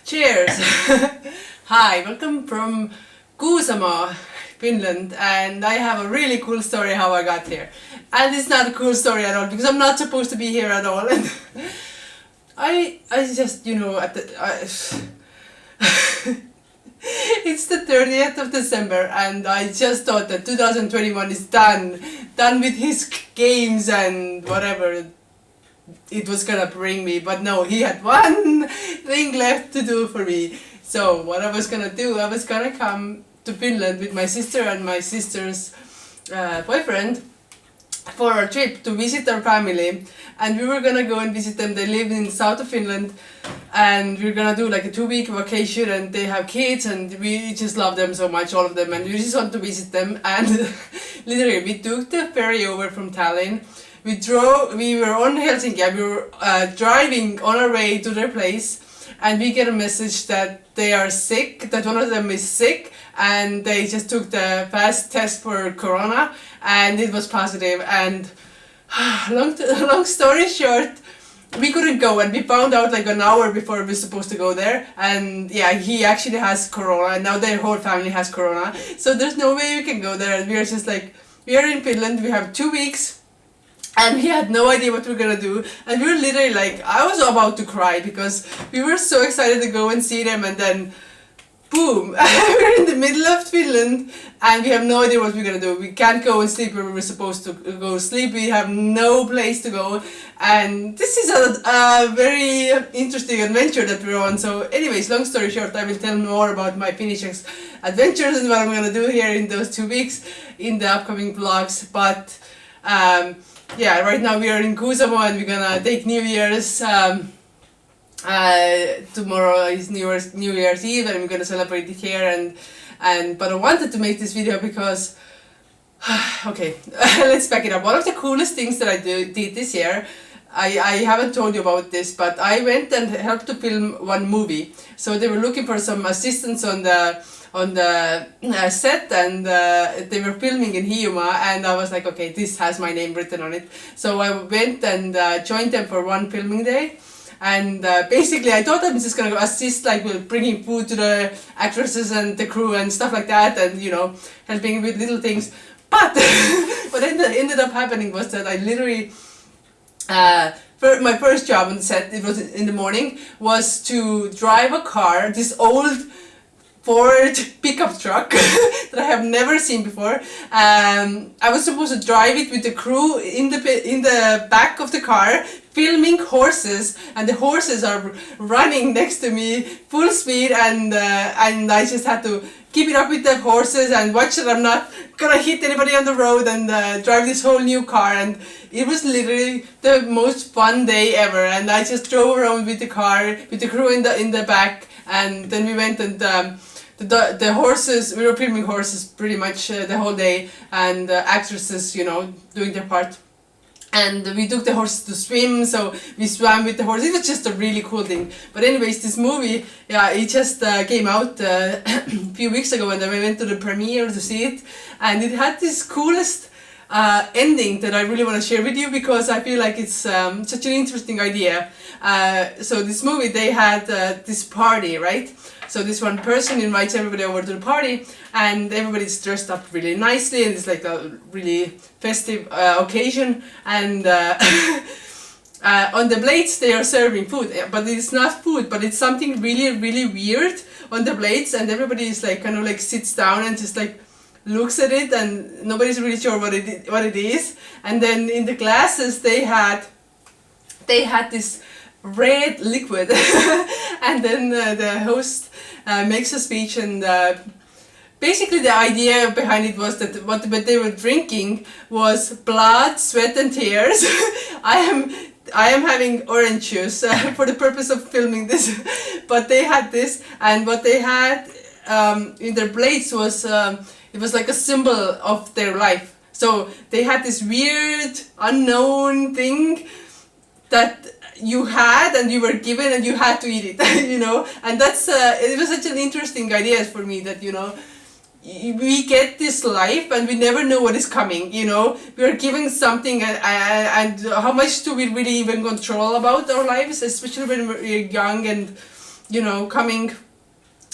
Cheers! Hi, welcome from Kuusamoa, Finland, and I have a really cool story how I got here. And it's not a cool story at all because I'm not supposed to be here at all. And I just, you know, it's the 30th of December and I just thought that 2021 is done with his games and whatever it was gonna bring me, but no, he had one thing left to do for me. So what I was gonna do, I was gonna come to Finland with my sister and my sister's boyfriend for a trip to visit our family, and we were gonna go and visit them. They live in the south of Finland, and we were gonna do like a 2-week vacation, and they have kids and we just love them so much, all of them, and we just want to visit them. And literally we took the ferry over from Tallinn. We were on Helsinki, we were driving on our way to their place, and we get a message that they are sick, that one of them is sick, and they just took the fast test for corona and it was positive. And long story short, we couldn't go, and we found out like an hour before we were supposed to go there, and yeah, he actually has corona, and now their whole family has corona, so there's no way we can go there. And we are just like, we are in Finland, we have 2 weeks, and we had no idea what we were gonna do, and we were literally like, I was about to cry because we were so excited to go and see them, and then boom, we're in the middle of Finland and we have no idea what we're gonna do. We can't go and sleep where we were supposed to go sleep, we have no place to go, and this is a very interesting adventure that we're on. So anyways, long story short, I will tell more about my Finnish adventures and what I'm gonna do here in those 2 weeks in the upcoming vlogs. But yeah, right now we are in Kuusamoa and we're gonna take New Year's. Tomorrow is New Year's Eve and we're gonna celebrate it here. But I wanted to make this video because okay, let's back it up. One of the coolest things that I did this year, I haven't told you about this, but I went and helped to film one movie. So they were looking for some assistants on the set, and they were filming in Hiiumaa, and I was like, okay, this has my name written on it. So I went and joined them for one filming day, and basically I thought I was just gonna go assist, like with bringing food to the actresses and the crew and stuff like that, and you know, helping with little things. But what ended up happening was that I literally my first job on the set, it was in the morning, was to drive a car, this old Ford pickup truck that I have never seen before. I was supposed to drive it with the crew in the back of the car, filming horses, and the horses are running next to me full speed, and I just had to keep it up with the horses and watch that I'm not gonna hit anybody on the road, and drive this whole new car. And it was literally the most fun day ever, and I just drove around with the car with the crew in the back, and then we went and the horses, we were filming horses pretty much the whole day, and actresses, you know, doing their part. And we took the horses to swim, so we swam with the horses. It was just a really cool thing. But anyways, this movie, yeah, it just came out a few weeks ago, and then we went to the premiere to see it, and it had this coolest ending that I really want to share with you because I feel like it's such an interesting idea. So this movie, they had this party, right? So this one person invites everybody over to the party, and everybody's dressed up really nicely, and it's like a really festive occasion. And on the plates they are serving food, but it's not food, but it's something really, really weird on the plates, and everybody is like kind of like sits down and just like looks at it, and nobody's really sure what it is. And then in the glasses they had this red liquid and then the host makes a speech, and basically the idea behind it was that what they were drinking was blood, sweat and tears. I am having orange juice for the purpose of filming this, but they had this, and what they had in their plates was it was like a symbol of their life. So they had this weird unknown thing that you had and you were given and you had to eat it, you know. And that's it was such an interesting idea for me that, you know, we get this life and we never know what is coming, you know. We are giving something, and how much do we really even control about our lives, especially when we're young and, you know, coming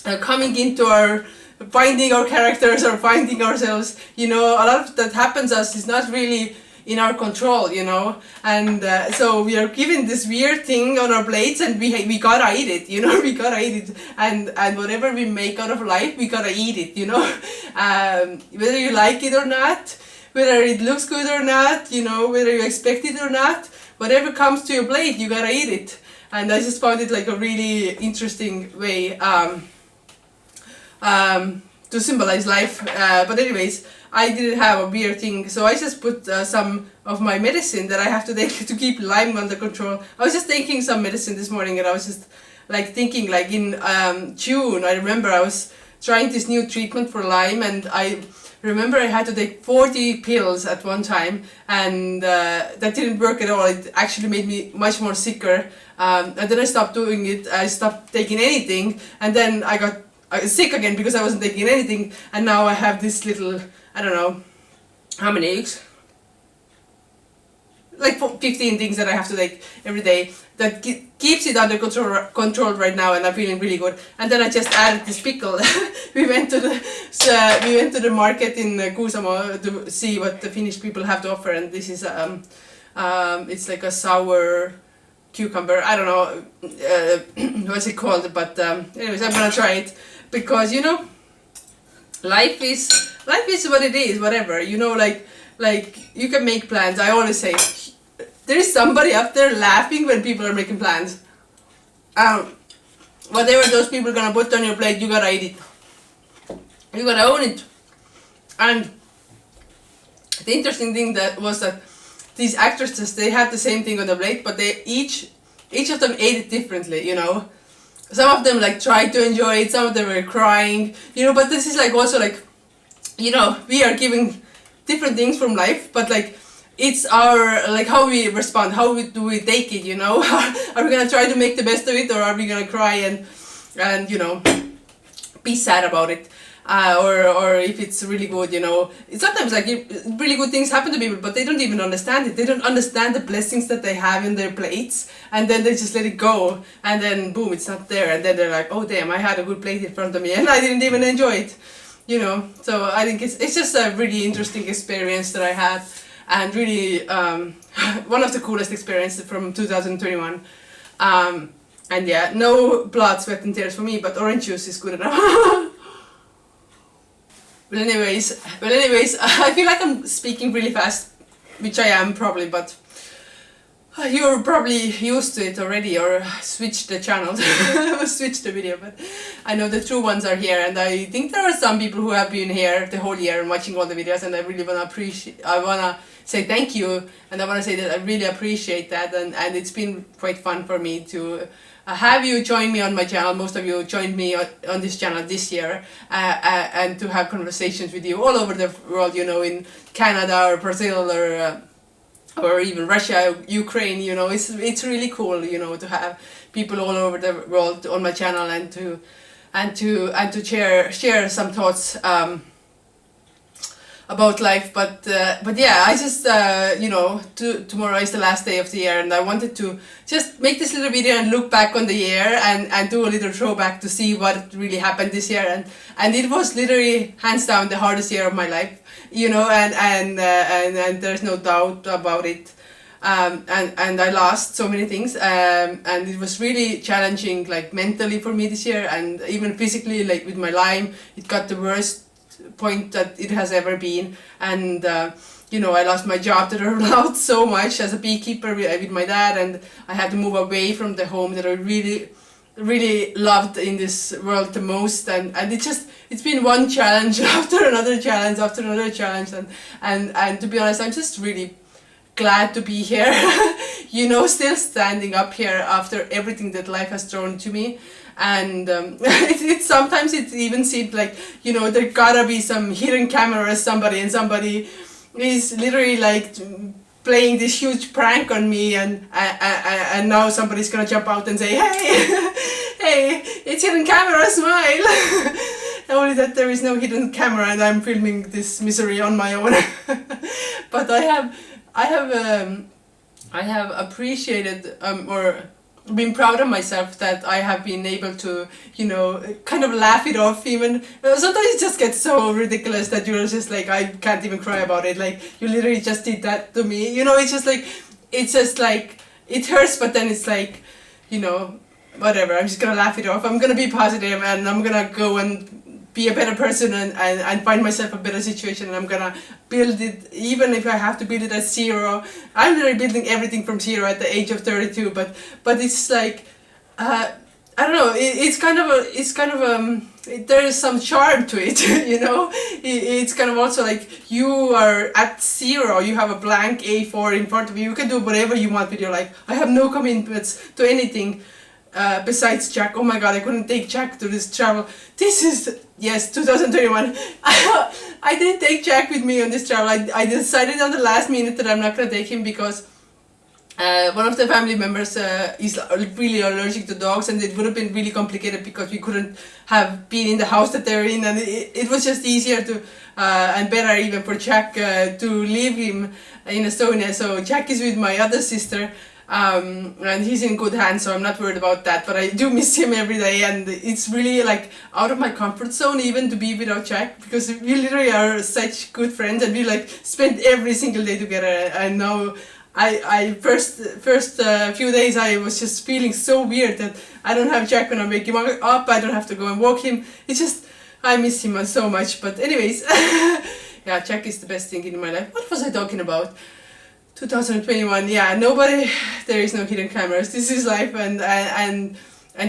into our, finding our characters or finding ourselves, you know. A lot of that happens us is not really in our control, you know, and so we are given this weird thing on our plates, and we gotta eat it, you know. We gotta eat it, and whatever we make out of life, we gotta eat it, you know. Whether you like it or not, whether it looks good or not, you know, whether you expect it or not, whatever comes to your plate, you gotta eat it. And I just found it like a really interesting way to symbolize life. But anyways, I didn't have a beer thing, so I just put some of my medicine that I have to take to keep Lyme under control. I was just taking some medicine this morning, and I was just like thinking, like in June, I remember I was trying this new treatment for Lyme, and I remember I had to take 40 pills at one time, and that didn't work at all. It actually made me much more sicker, and then I stopped doing it. I stopped taking anything, and then I got sick again because I wasn't taking anything, and now I have this little, I don't know how many eggs, like 15 things that I have to take every day that keeps it under control right now, and I'm feeling really good. And then I just added this pickle. we went to the market in Kuusamo to see what the Finnish people have to offer, and this is it's like a sour cucumber. I don't know what's it called, but anyways, I'm gonna try it, because, you know, life is what it is, whatever, you know. Like you can make plans. I always say there is somebody up there laughing when people are making plans. Whatever those people are gonna put on your plate, you gotta eat it. You gotta own it. And the interesting thing that was that these actresses, they had the same thing on the plate, but they each of them ate it differently, you know. Some of them like tried to enjoy it, some of them were crying, you know. But this is like also like, you know, we are giving different things from life, but like it's our, like, how we respond, do we take it, you know. Are we gonna try to make the best of it, or are we gonna cry and you know, be sad about it, or if it's really good, you know. Sometimes like really good things happen to people, but they don't even understand it. They don't understand the blessings that they have in their plates, and then they just let it go, and then boom, it's not there, and then they're like, oh damn, I had a good plate in front of me and I didn't even enjoy it, you know. So I think it's just a really interesting experience that I had, and really one of the coolest experiences from 2021. And yeah, no blood, sweat and tears for me, but orange juice is good enough. But anyways, I feel like I'm speaking really fast, which I am probably, but you're probably used to it already, or switched the channel, or switched the video. But I know the true ones are here, and I think there are some people who have been here the whole year and watching all the videos, and I really wanna say thank you, and I wanna say that I really appreciate that, and it's been quite fun for me to have you join me on my channel. Most of you joined me on this channel this year, and to have conversations with you all over the world, you know, in Canada or Brazil or even Russia, Ukraine, you know. It's really cool, you know, to have people all over the world on my channel, and to share some thoughts about life. But yeah, I just you know, tomorrow is the last day of the year, and I wanted to just make this little video and look back on the year, and do a little throwback to see what really happened this year, and it was literally hands down the hardest year of my life, you know, and there's no doubt about it. And I lost so many things, and it was really challenging, like mentally for me this year, and even physically, like with my Lyme, it got the worst point that it has ever been. And you know, I lost my job that I loved so much as a beekeeper with my dad, and I had to move away from the home that I really loved in this world the most, and it's been one challenge after another challenge after another challenge, and to be honest, I'm just really glad to be here, you know, still standing up here after everything that life has thrown to me. And it sometimes it even seemed like, you know, there gotta be some hidden camera, somebody is literally like playing this huge prank on me, and now somebody's gonna jump out and say, hey, hey, it's hidden camera, smile. only that there is no hidden camera and I'm filming this misery on my own. But I have appreciated or been proud of myself that I have been able to, you know, kind of laugh it off. Even sometimes it just gets so ridiculous that you're just like, I can't even cry about it. Like, you literally just did that to me. You know, it's just like it hurts, but then it's like, you know, whatever. I'm just gonna laugh it off. I'm gonna be positive and I'm gonna go and be a better person and find myself a better situation, and I'm gonna build it, even if I have to build it at zero. I'm literally building everything from zero at the age of 32, but it's like, I don't know, it's kind of there is some charm to it, you know. It's kind of also like you are at zero, you have a blank A4 in front of you, you can do whatever you want with your life. I have no commitments to anything besides Jack. Oh my god, I couldn't take Jack to this travel. This is, yes, 2021. I didn't take Jack with me on this travel. I decided on the last minute that I'm not gonna take him because one of the family members is really allergic to dogs, and it would have been really complicated because we couldn't have been in the house that they're in, and it was just easier to and better even for Jack to leave him in Estonia. So Jack is with my other sister. And he's in good hands, so I'm not worried about that, but I do miss him every day, and it's really like out of my comfort zone even to be without Jack, because we literally are such good friends and we like spend every single day together. And now I first few days I was just feeling so weird that I don't have Jack when I wake him up, I don't have to go and walk him. It's just, I miss him so much. But anyways, yeah, Jack is the best thing in my life. What was I talking about? 2021, yeah, there is no hidden cameras. This is life, and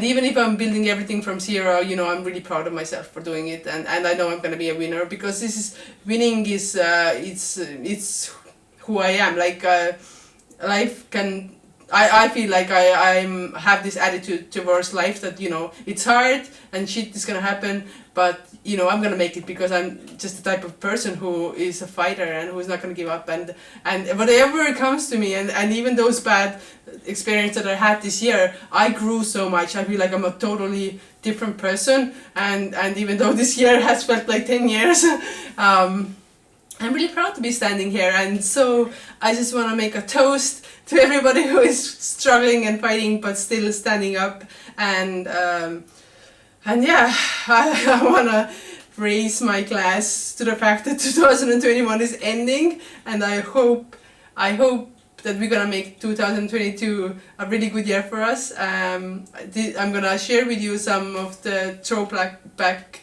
even if I'm building everything from zero, you know, I'm really proud of myself for doing it, and I know I'm gonna be a winner, because winning is it's who I am. Like life can, I feel like I have this attitude towards life that, you know, it's hard and shit is gonna happen, but you know, I'm gonna make it because I'm just the type of person who is a fighter and who's not gonna give up, and whatever comes to me, and even those bad experiences that I had this year, I grew so much. I feel like I'm a totally different person, and even though this year has felt like 10 years, I'm really proud to be standing here. And so I just want to make a toast to everybody who is struggling and fighting but still standing up, and yeah, I want to raise my glass to the fact that 2021 is ending, and I hope that we're gonna make 2022 a really good year for us. I'm gonna share with you some of the throwback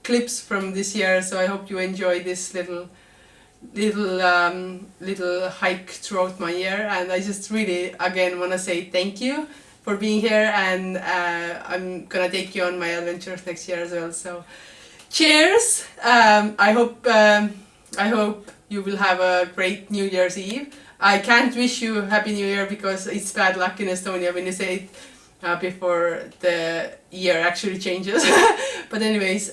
clips from this year, so I hope you enjoy this little hike throughout my year. And I just really again want to say thank you for being here, and I'm gonna take you on my adventures next year as well. So cheers. I hope you will have a great New Year's Eve. I can't wish you Happy New Year because it's bad luck in Estonia when you say it before the year actually changes. But anyways,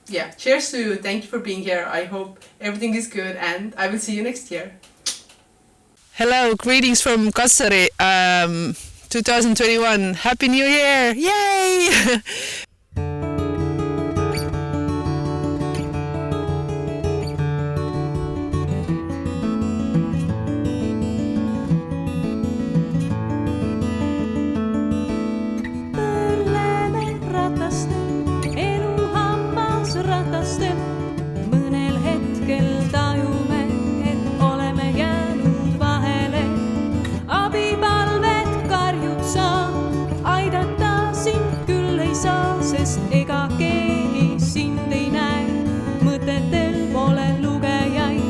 yeah, cheers to you. Thank you for being here. I hope everything is good, and I will see you next year. Hello, greetings from Kassari. 2021, Happy New Year! Yay! Mõnel hetkel tajume, et oleme jäänud vahele. Abipalvet karjud sa, aidata sind küll ei saa, sest ega keegi sind ei näe. Mõtetel pole lugejaid,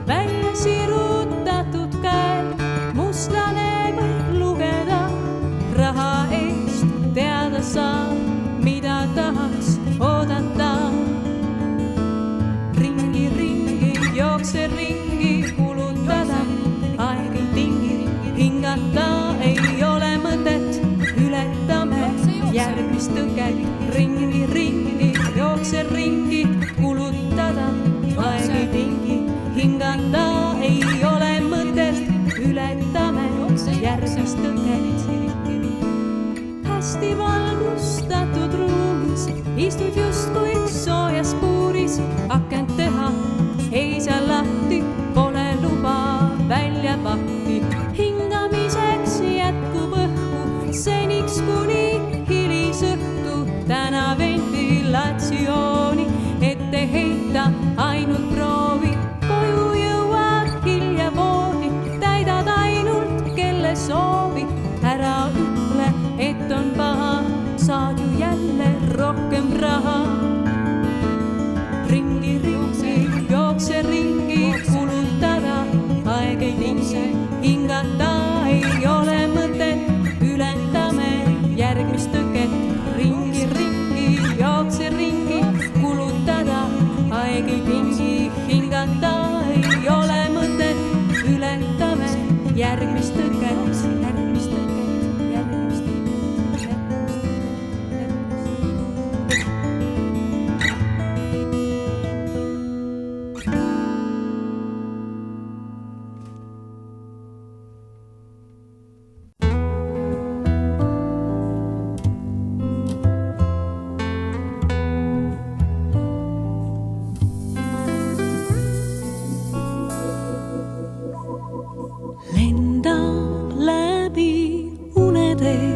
välja sirutatud käed. Mustlane võib lugeda, raha eest teada saab, mida tahaks oodata. Jookse ringi, kulutada, aeg ei tingi, hingata ei ole mõtet, ületame järgmist tõket. Ringi, jookse ringi, kulutada, aeg ei tingi, hingata ei ole mõtet, ületame järgmist tõket. Hästi valgustatud ruumis istud justkui vahti. Hingamiseks jätkub õhku seniks kuni hilisõhtu. Täna ventilatsiooni ette heita ainult proovi. Koju jõuad hilja voodi, täidad ainult kelle soovi. Ära ütle, et on paha, saad ju jälle rohkem raha. Ringi, jookse ringi, kulutada, aeg ei tingi, hingata ei ole mõtet, ületame järgmist tõket. Ringi, jookse ringi, kulutada, aeg ei tingi, hingata ei ole mõtet, ületame järgmist tõket. Lenda läbi unetee,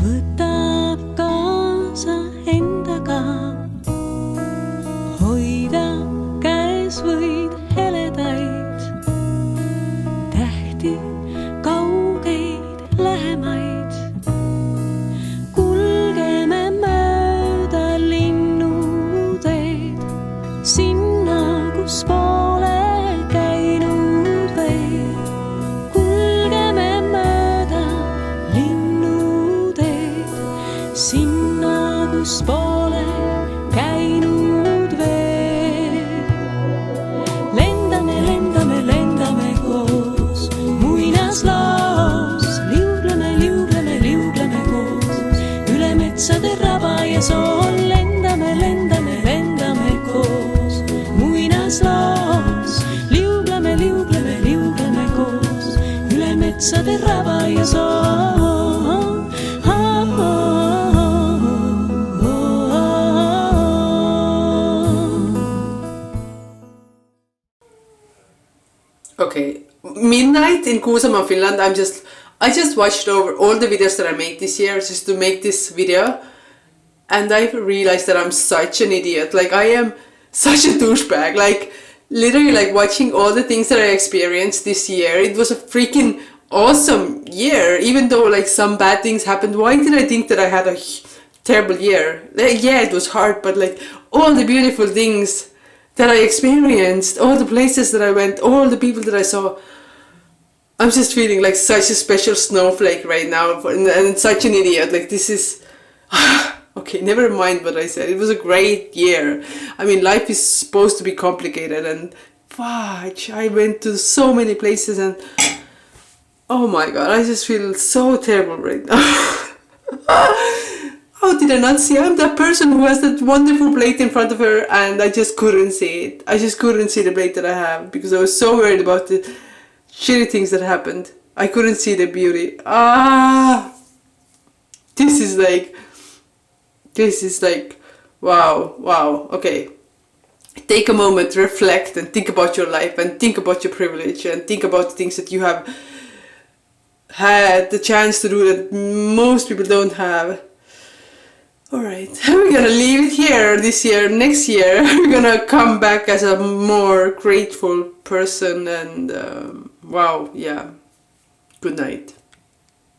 võtab kaasa endaga, hoida käes võid heledaid, tähti, kaugeid, lähemaid. Kulgeme mööda linnuteed, sinna, kus pole sinna, kus pole käinud veel. Lendame, lendame, lendame koos, muinaslaos. Liugleme, liugleme, liugleme koos, üle metsade raba ja sool. Lendame, lendame, lendame koos, muinaslaos. Liugleme, liugleme, liugleme koos, üle metsade raba ja sool. Okay, midnight in Kuusama, Finland. I just watched over all the videos that I made this year just to make this video, and I realized that I'm such an idiot. Like, I am such a douchebag. Like, literally, like, watching all the things that I experienced this year. It was a freaking awesome year, even though like some bad things happened. Why did I think that I had a terrible year? Yeah, it was hard, but like all the beautiful things that I experienced, all the places that I went, all the people that I saw. I'm just feeling like such a special snowflake right now, and such an idiot. Like, this is... okay, never mind what I said. It was a great year. I mean, life is supposed to be complicated, and fudge, I went to so many places, and oh my god, I just feel so terrible right now. How did I not see? I'm that person who has that wonderful plate in front of her, and I just couldn't see it. I just couldn't see the plate that I have because I was so worried about the shitty things that happened. I couldn't see the beauty. This is like, wow, okay. Take a moment, reflect, and think about your life, and think about your privilege, and think about the things that you have had the chance to do that most people don't have. Alright, we're gonna leave it here this year. Next year we're gonna come back as a more grateful person, and wow, yeah. Good night.